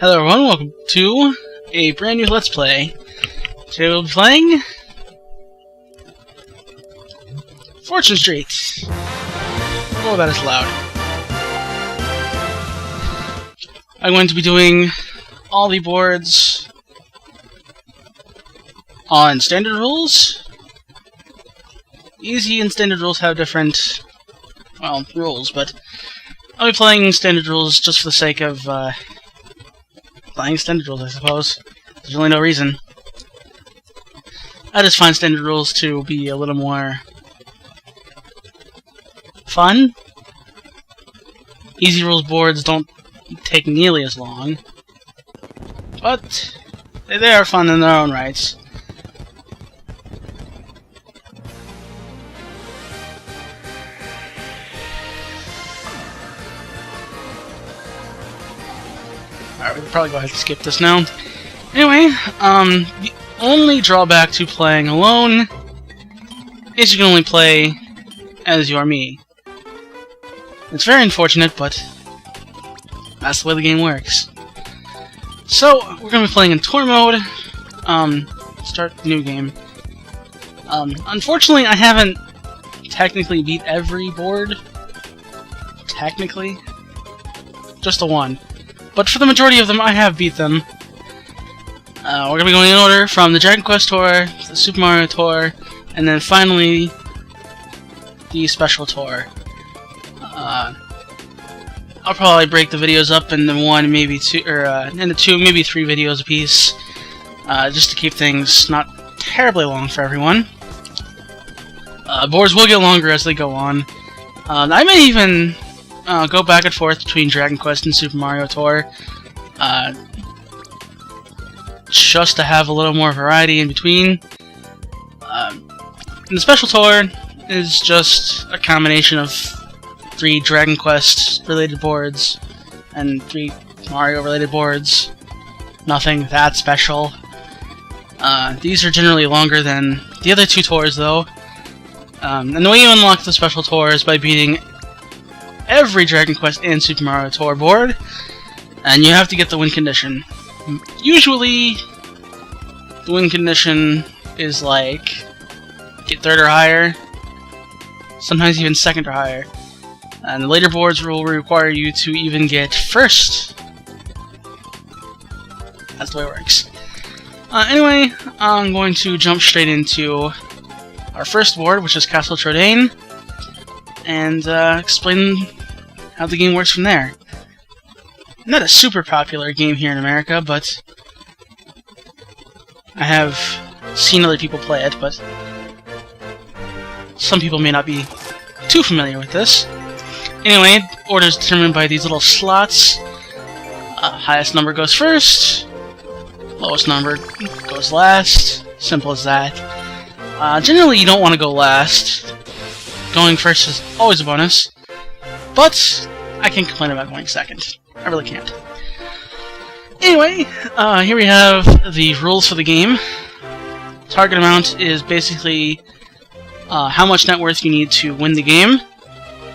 Hello everyone, welcome to a brand new Let's Play. Today we'll be playing Fortune Street. Oh, that is loud. I'm going to be doing all the boards on standard rules. Easy and standard rules have different, well, rules, but I'll be playing standard rules just for the sake of playing standard rules, I suppose. There's really no reason. I just find standard rules to be a little more fun. Easy rules boards don't take nearly as long, but they are fun in their own rights. Alright, we can probably go ahead and skip this now. Anyway, the only drawback to playing alone is you can only play as you are me. It's very unfortunate, but that's the way the game works. So, we're going to be playing in tour mode. Start the new game. Unfortunately, I haven't technically beat every board. Technically. Just the one. But for the majority of them, I have beat them. We're going to be going in order from the Dragon Quest Tour, the Super Mario Tour, and then finally the Special Tour. I'll probably break the videos up into one, maybe two, or into two, maybe three videos apiece, just to keep things not terribly long for everyone. Boards will get longer as they go on. I may even go back and forth between Dragon Quest and Super Mario Tour, just to have a little more variety in between. And the Special Tour is just a combination of 3 Dragon Quest related boards and 3 Mario related boards. Nothing that special. These are generally longer than the other 2 tours though. And the way you unlock the Special Tour is by beating every Dragon Quest and Super Mario Tour board, and you have to get the win condition. Usually, the win condition is like get 3rd or higher, sometimes even 2nd or higher, and the later boards will require you to even get 1st. That's the way it works. Anyway, I'm going to jump straight into our first board, which is Castle Trodain, and explain how the game works from there. Not a super popular game here in America, but I have seen other people play it, but some people may not be too familiar with this. Anyway, order is determined by these little slots. Highest number goes first, lowest number goes last. Simple as that. Generally, you don't want to go last. Going first is always a bonus, but I can't complain about going 2nd. I really can't. Anyway, here we have the rules for the game. Target amount is basically how much net worth you need to win the game.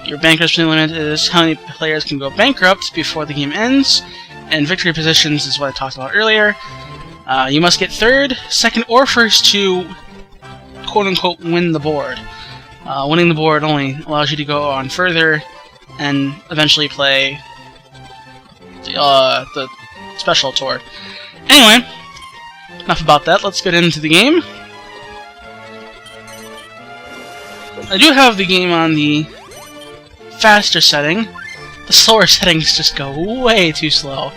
Your bankruptcy limit is how many players can go bankrupt before the game ends. And victory positions is what I talked about earlier. You must get 3rd, 2nd, or 1st to quote-unquote win the board. Winning the board only allows you to go on further and eventually play the Special Tour. Anyway, enough about that. Let's get into the game. I do have the game on the faster setting. The slower settings just go way too slow.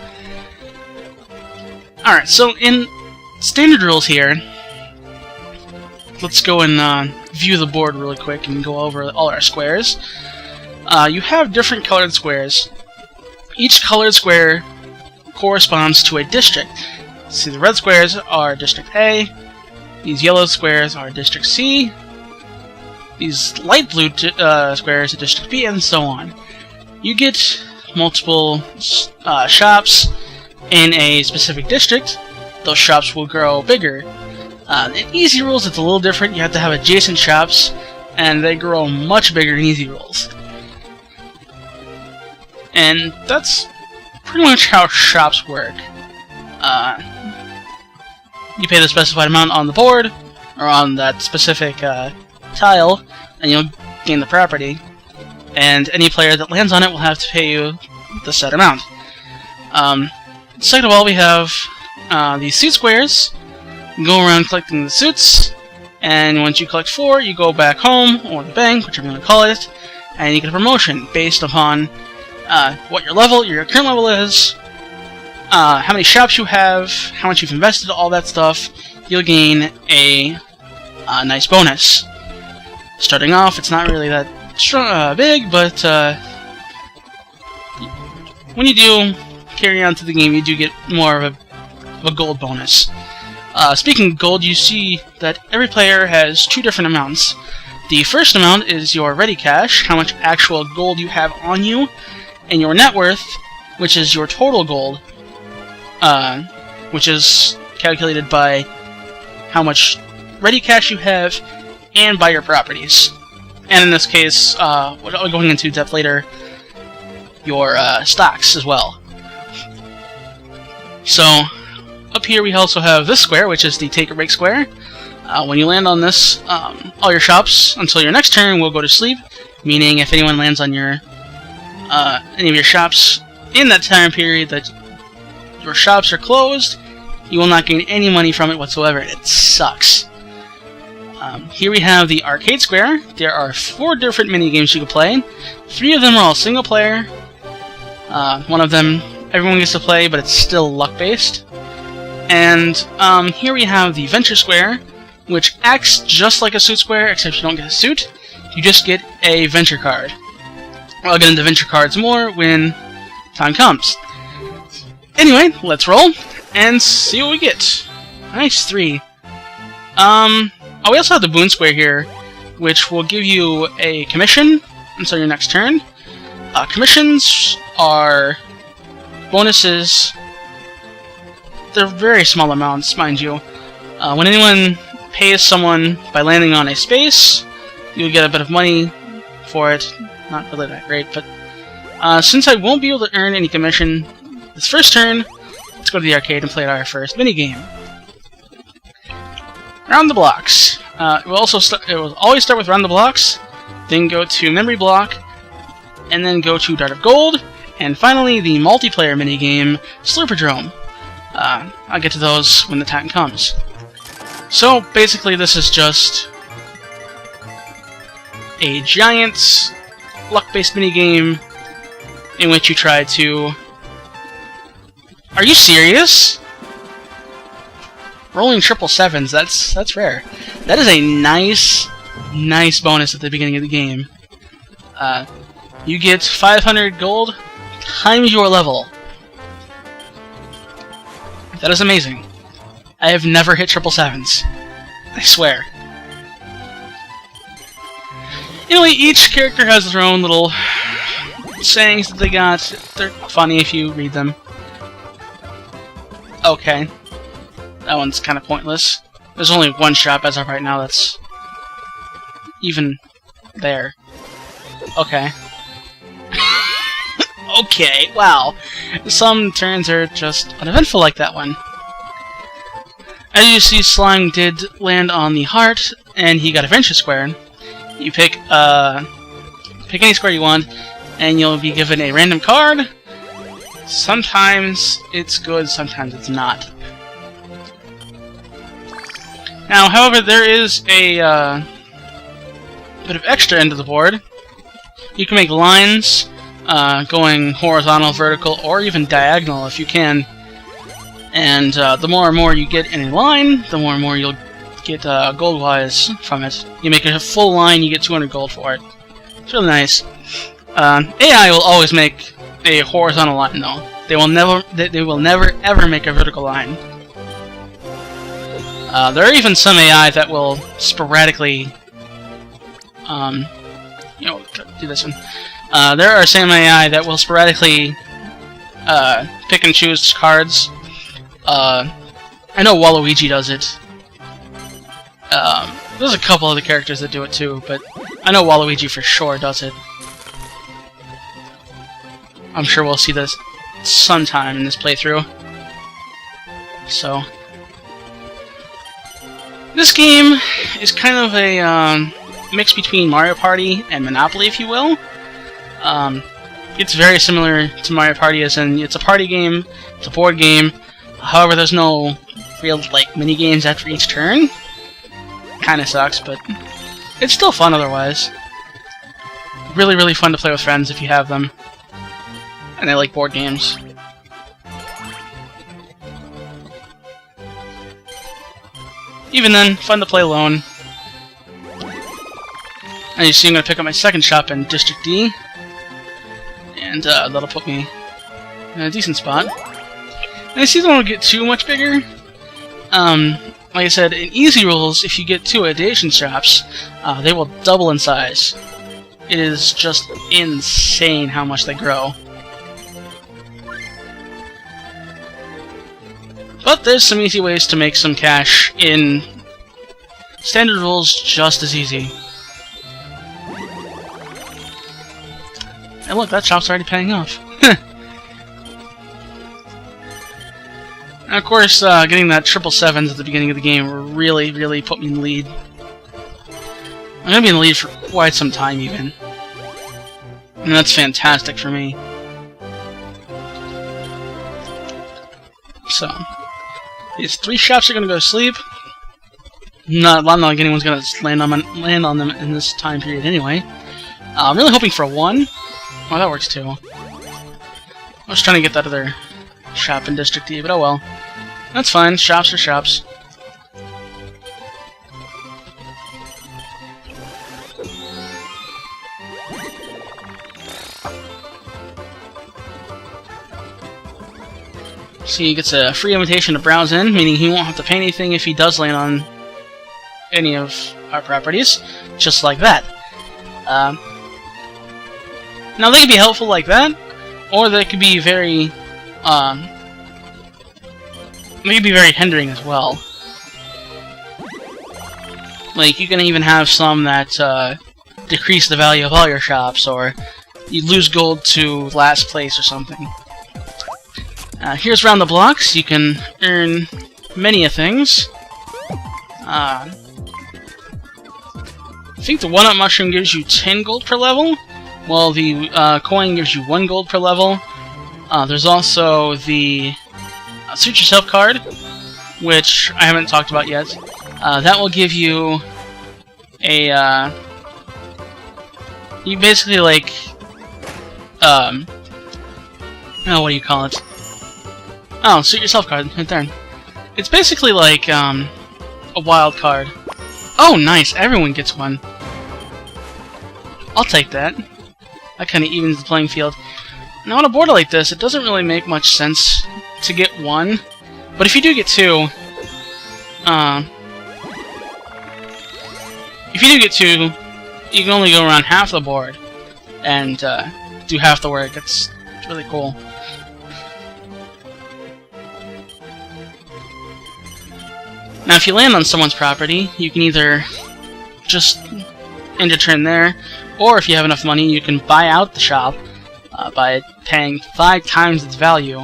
Alright, so in standard rules here, let's go and view the board really quick and go over all our squares. You have different colored squares. Each colored square corresponds to a district. See, the red squares are District A, these yellow squares are District C, these light blue squares are District B, and so on. You get multiple shops in a specific district. Those shops will grow bigger. In Easy Rules, it's a little different. You have to have adjacent shops, and they grow much bigger in Easy Rules. And that's pretty much how shops work. You pay the specified amount on the board, or on that specific tile, and you'll gain the property. And any player that lands on it will have to pay you the set amount. Second of all, we have these suit squares. You go around collecting the suits, and once you collect 4, you go back home, or the bank, whichever you want to call it, and you get a promotion based upon what your current level is, how many shops you have, how much you've invested, all that stuff. You'll gain a nice bonus. Starting off, it's not really that big, but when you do carry on to the game, you do get more of a gold bonus. Speaking of gold, you see that every player has 2 different amounts. The first amount is your ready cash, how much actual gold you have on you, and your net worth, which is your total gold, which is calculated by how much ready cash you have and by your properties. And in this case, going into depth later, your stocks as well. So, up here we also have this square, which is the take a break square. When you land on this, all your shops until your next turn will go to sleep, meaning if anyone lands on your any of your shops in that time period that your shops are closed, you will not gain any money from it whatsoever. It sucks. Here we have the arcade square. There are 4 different mini games you can play. 3 of them are all single player. One of them everyone gets to play, but it's still luck based. And here we have the venture square, which acts just like a suit square, except you don't get a suit. You just get a venture card. I'll get into venture cards more when time comes. Anyway, let's roll and see what we get. Nice, 3. We also have the boon square here, which will give you a commission until your next turn. Commissions are bonuses. They're very small amounts, mind you. When anyone pays someone by landing on a space, you'll get a bit of money for it. Not really that great, but since I won't be able to earn any commission this first turn, let's go to the arcade and play our first minigame. Round the blocks. It will always start with round the blocks, then go to memory block, and then go to Dart of Gold, and finally the multiplayer minigame, Slurperdrome. I'll get to those when the time comes. So basically this is just a giant luck-based minigame in which you try to... Are you serious? Rolling 777s, that's rare. That is a nice bonus at the beginning of the game. You get 500 gold times your level. That is amazing. I have never hit 777s. I swear. Anyway, each character has their own little sayings that they got. They're funny if you read them. Okay. That one's kind of pointless. There's only one shop as of right now that's even there. Okay. Okay, wow. Some turns are just uneventful like that one. As you see, Slime did land on the heart, and he got a venture square. You pick any square you want, and you'll be given a random card. Sometimes it's good, sometimes it's not. Now, however, there is a bit of extra end of the board. You can make lines going horizontal, vertical, or even diagonal if you can. And the more and more you get in a line, the more and more you'll get gold-wise from it. You make a full line, you get 200 gold for it. It's really nice. AI will always make a horizontal line, though. They will never ever make a vertical line. There are even some AI that will sporadically, do this one. There are some AI that will sporadically pick and choose cards. I know Waluigi does it. There's a couple other characters that do it too, but I know Waluigi for sure does it. I'm sure we'll see this sometime in this playthrough. So this game is kind of a mix between Mario Party and Monopoly, if you will. It's very similar to Mario Party, as in it's a party game, it's a board game. However, there's no real mini games after each turn. Kinda sucks, but it's still fun otherwise. Really, really fun to play with friends if you have them. And they like board games. Even then, fun to play alone. And you see I'm going to pick up my second shop in District D. And that'll put me in a decent spot. And I see they don't get too much bigger. Like I said, in easy rules, if you get 2 adjacent shops, they will double in size. It is just insane how much they grow. But there's some easy ways to make some cash in standard rules just as easy. And look, that shop's already paying off. And of course, getting that 777s at the beginning of the game really, really put me in the lead. I'm going to be in the lead for quite some time, even. And that's fantastic for me. So, these 3 shops are going to go to sleep. Not like anyone's going to land on them in this time period anyway. I'm really hoping for a 1. Oh, that works too. I was trying to get that other shop in District D, but oh well. That's fine. Shops are shops. So he gets a free invitation to browse in, meaning he won't have to pay anything if he does land on any of our properties, just like that. Now they can be helpful like that, or they could be very, hindering as well. Like, you can even have some that decrease the value of all your shops, or you lose gold to last place or something. Here's round the blocks. You can earn many a things. I think the 1-up mushroom gives you 10 gold per level, while the coin gives you 1 gold per level. There's also the Suit Yourself card, which I haven't talked about yet. That will give you a... you basically, like... oh, what do you call it? Oh, Suit Yourself card, right there. It's basically like, a wild card. Oh, nice! Everyone gets one. I'll take that. That kind of evens the playing field. Now, on a board like this, it doesn't really make much sense to get 1. But if you do get 2, you can only go around half the board and do half the work. It's really cool. Now, if you land on someone's property, you can either just end a turn there, or if you have enough money, you can buy out the shop by paying 5 times its value.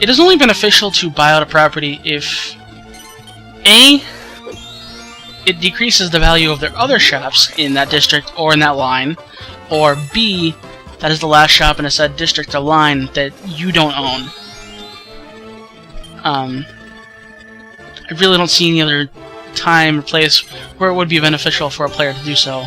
It is only beneficial to buy out a property if A, it decreases the value of their other shops in that district or in that line, or B, that is the last shop in a said district or line that you don't own. I really don't see any other time or place where it would be beneficial for a player to do so.